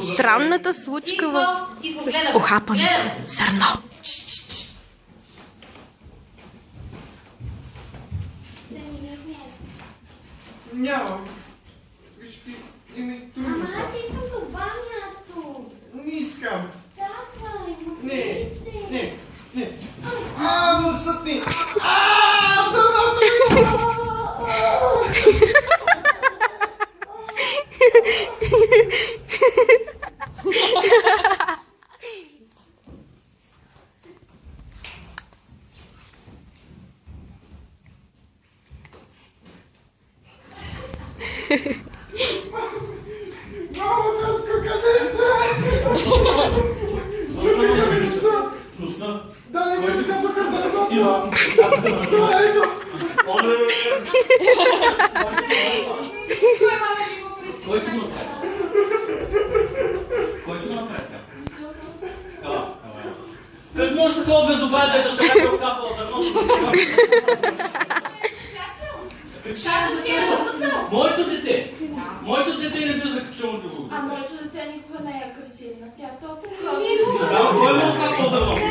Странната случка с похапаното зърно. Нямам. Ама аз искам това място. Не искам. Давай, Не. не. Носът ми. Зърното Мамо, татко, къде сте? Да, не ми изкапаха зърното. Ето. Кой ти го направи? Кой ти го направи? Как може такова безобразие да ще бяха окапал зърното? Моето дете! Моето дете не би закачало да го. А моето дете никога не е красивна. Тя е толкова красива. Тогава кой ме окапал зърното?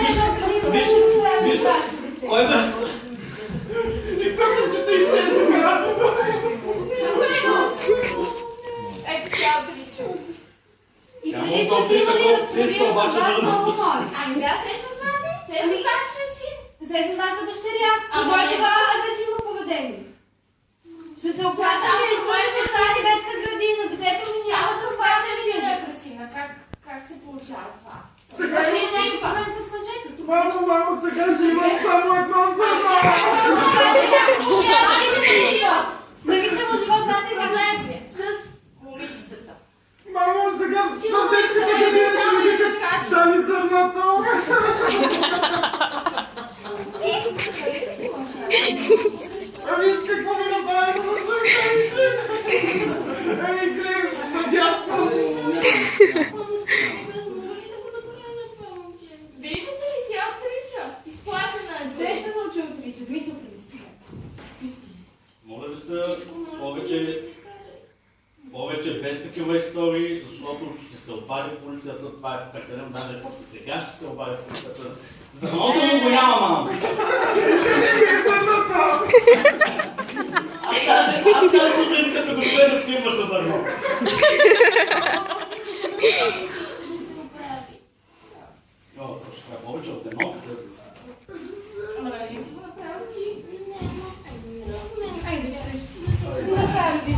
Виж, кой ме? И казвам, че те изчезнаха. Ето тя отрича. И Тя преди може да сме си отрича имали колко разпоред цинска, обаче с вас за да много се- хора. Ами да, се с вас. Се с вашата си. Взе с нашата дъщеря. И Ама моето не. това агресивно поведение. Ще се оплача да излъжеш от тази детска градина. Детето ми няма да спаше Тя си. не е красива. Как се получава това? Сега Ще имам... не е проблем с мъжето. Мамо, сега ще имам само едно зърно. Наричам живот, знаете как Проблем с момичетата. Мамо, сега в детската градина ще ми викат дали зърното. Виж какво ми направи да зърно. Ей, гледай, надясно. Виждате ли, тя отрича. Изплашена е. Къде се научи отрича? Смисъл преди. Моля ви се, повече без такива истории, защото ще се обади в полицията, това е прекалено, даже сега ще се обади в полицията. Зърното му го няма, мамо! Аз тази сутрин, като го гледах, си имаше зърно. О, ще трябва повече от едно, като Ама нали си го направил ти? Айде, ще направим.